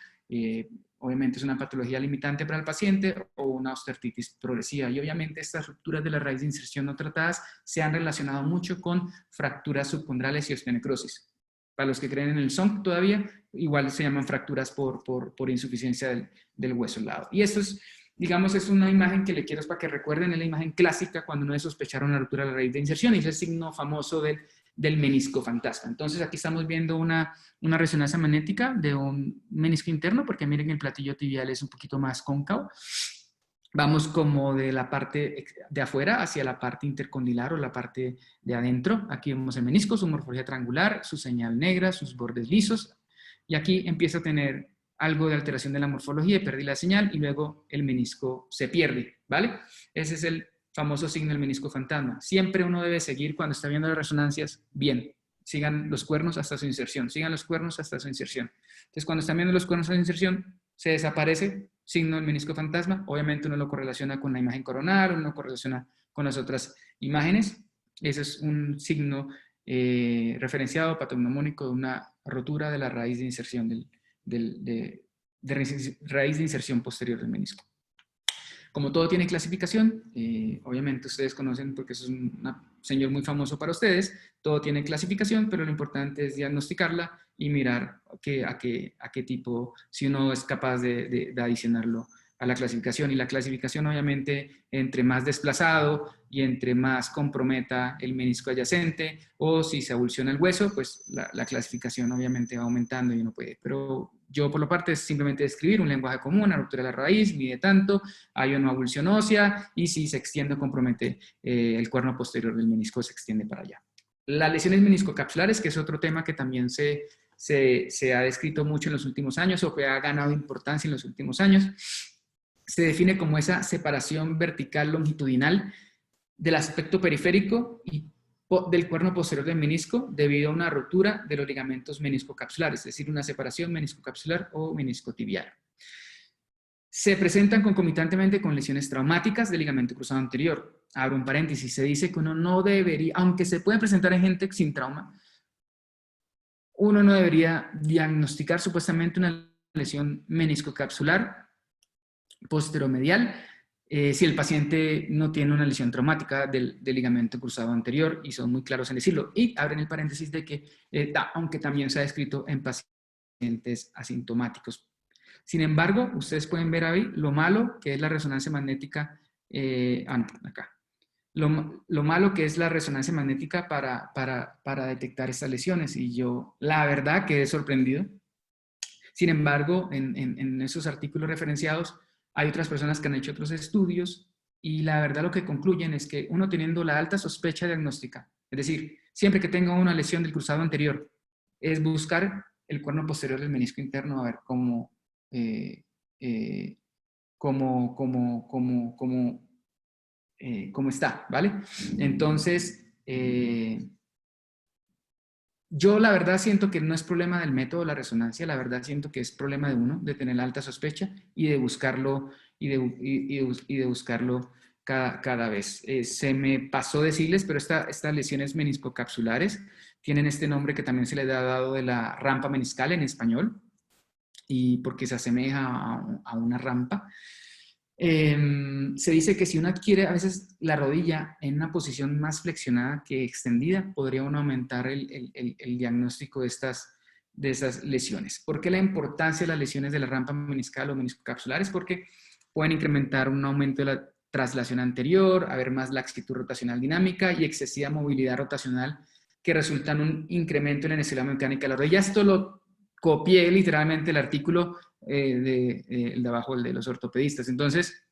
obviamente es una patología limitante para el paciente, o una osteoartritis progresiva. Y obviamente estas rupturas de la raíz de inserción no tratadas se han relacionado mucho con fracturas subcondrales y osteonecrosis. Para los que creen en el SONC todavía, igual se llaman fracturas por insuficiencia del hueso al lado. Y esto es, digamos, es una imagen que le quiero para que recuerden, es la imagen clásica cuando no es sospechar una ruptura de la raíz de inserción, y es el signo famoso del menisco fantasma. Entonces aquí estamos viendo una resonancia magnética de un menisco interno, porque miren el platillo tibial es un poquito más cóncavo. Vamos como de la parte de afuera hacia la parte intercondilar o la parte de adentro. Aquí vemos el menisco, su morfología triangular, su señal negra, sus bordes lisos. Y aquí empieza a tener algo de alteración de la morfología y perdí la señal, y luego el menisco se pierde, ¿vale? Ese es el famoso signo del menisco fantasma. Siempre uno debe seguir cuando está viendo las resonancias bien. Sigan los cuernos hasta su inserción. Sigan los cuernos hasta su inserción. Entonces, cuando están viendo los cuernos hasta su inserción, se desaparece signo del menisco fantasma. Obviamente uno lo correlaciona con la imagen coronal, uno lo correlaciona con las otras imágenes. Ese es un signo referenciado patognomónico de una rotura de la raíz de inserción raíz de inserción posterior del menisco. Como todo tiene clasificación, obviamente ustedes conocen porque eso es un señor muy famoso para ustedes, todo tiene clasificación, pero lo importante es diagnosticarla y mirar a qué tipo, si uno es capaz de adicionarlo a la clasificación. Y la clasificación, obviamente, entre más desplazado y entre más comprometa el menisco adyacente, o si se avulsiona el hueso, pues la clasificación obviamente va aumentando y uno puede. Pero yo, por la parte, es simplemente describir un lenguaje común, una ruptura de la raíz, mide tanto, hay una avulsión ósea, y si se extiende o compromete el cuerno posterior del menisco, se extiende para allá. Las lesiones meniscocapsulares, que es otro tema que también se ha descrito mucho en los últimos años, o que ha ganado importancia en los últimos años, se define como esa separación vertical longitudinal del aspecto periférico y del cuerno posterior del menisco debido a una rotura de los ligamentos meniscocapsulares, es decir, una separación meniscocapsular o meniscotibial. Se presentan concomitantemente con lesiones traumáticas del ligamento cruzado anterior. Abro un paréntesis, se dice que uno no debería, aunque se puede presentar en gente sin trauma, uno no debería diagnosticar supuestamente una lesión meniscocapsular posteromedial si el paciente no tiene una lesión traumática del ligamento cruzado anterior, y son muy claros en decirlo. Y abren el paréntesis de que, aunque también se ha descrito en pacientes asintomáticos. Sin embargo, ustedes pueden ver ahí lo malo que es la resonancia magnética, no, acá. Lo malo que es la resonancia magnética para detectar estas lesiones. Y yo, la verdad, quedé sorprendido. Sin embargo, en esos artículos referenciados, hay otras personas que han hecho otros estudios y la verdad lo que concluyen es que uno teniendo la alta sospecha diagnóstica, es decir, siempre que tenga una lesión del cruzado anterior, es buscar el cuerno posterior del menisco interno a ver cómo está, ¿vale? Entonces, yo la verdad siento que no es problema del método de la resonancia, la verdad siento que es problema de uno, de tener la alta sospecha y de buscarlo, y de buscarlo cada vez. Se me pasó decirles, pero estas lesiones meniscocapsulares tienen este nombre que también se le ha dado de la rampa meniscal en español, y porque se asemeja a una rampa. Se dice que si uno adquiere a veces la rodilla en una posición más flexionada que extendida, podría uno aumentar el diagnóstico de esas lesiones. ¿Por qué la importancia de las lesiones de la rampa meniscal o meniscocapsulares? Porque pueden incrementar un aumento de la traslación anterior, haber más laxitud rotacional dinámica y excesiva movilidad rotacional que resulta en un incremento en la inestabilidad mecánica de la rodilla. Esto lo copié literalmente el artículo de abajo, el de los ortopedistas. Entonces,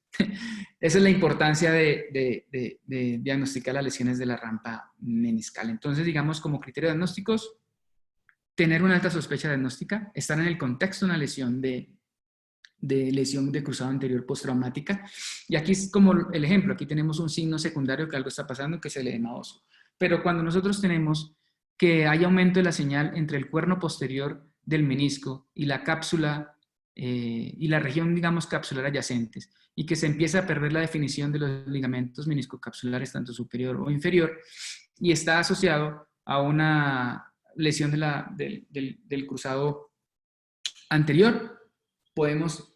esa es la importancia de diagnosticar las lesiones de la rampa meniscal. Entonces, digamos, como criterio diagnósticos, tener una alta sospecha diagnóstica, estar en el contexto de una lesión de lesión de cruzado anterior postraumática. Y aquí es como el ejemplo, aquí tenemos un signo secundario que algo está pasando, que es el edema óseo. Pero cuando nosotros tenemos que hay aumento de la señal entre el cuerno posterior del menisco y la cápsula y la región, digamos, capsular adyacentes, y que se empieza a perder la definición de los ligamentos meniscocapsulares, tanto superior o inferior, y está asociado a una lesión del cruzado anterior, podemos,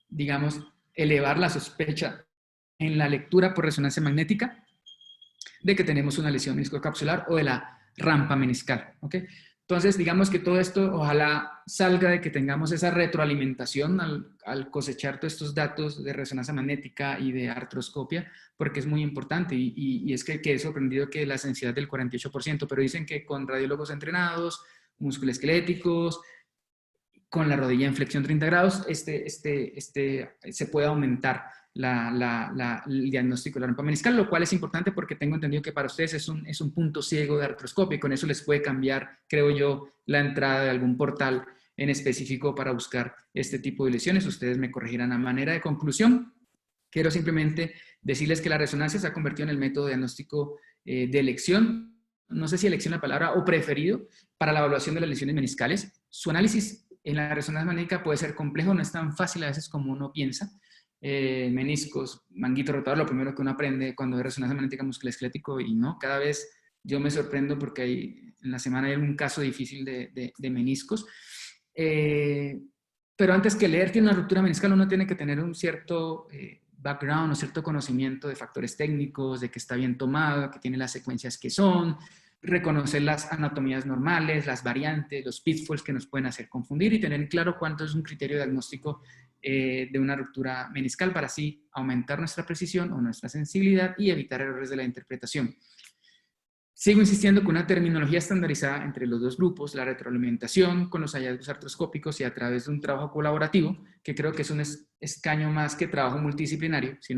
digamos, elevar la sospecha en la lectura por resonancia magnética de que tenemos una lesión meniscocapsular o de la rampa meniscal, ¿ok? Entonces, digamos que todo esto ojalá salga de que tengamos esa retroalimentación al cosechar todos estos datos de resonancia magnética y de artroscopia, porque es muy importante y es que quedé sorprendido que la sensibilidad del 48%, pero dicen que con radiólogos entrenados, musculoesqueléticos, con la rodilla en flexión 30 grados, se puede aumentar el diagnóstico de la rampa meniscal, lo cual es importante porque tengo entendido que para ustedes es un punto ciego de artroscopia y con eso les puede cambiar, creo yo, la entrada de algún portal en específico para buscar este tipo de lesiones. Ustedes me corregirán a manera de conclusión. Quiero simplemente decirles que la resonancia se ha convertido en el método diagnóstico de elección, no sé si elección la palabra, o preferido para la evaluación de las lesiones meniscales. Su análisis en la resonancia magnética puede ser complejo, no es tan fácil a veces como uno piensa. Meniscos, manguito rotador, lo primero que uno aprende cuando hay resonancia magnética musculoesquelético, y no, cada vez yo me sorprendo porque en la semana hay algún caso difícil de meniscos. Pero antes que leer tiene una ruptura meniscal, uno tiene que tener un cierto background, un cierto conocimiento de factores técnicos, de que está bien tomado, que tiene las secuencias que son, reconocer las anatomías normales, las variantes, los pitfalls que nos pueden hacer confundir y tener claro cuánto es un criterio diagnóstico de una ruptura meniscal para así aumentar nuestra precisión o nuestra sensibilidad y evitar errores de la interpretación. Sigo insistiendo que una terminología estandarizada entre los dos grupos, la retroalimentación con los hallazgos artroscópicos y a través de un trabajo colaborativo, que creo que es un escaño más que trabajo multidisciplinario, sino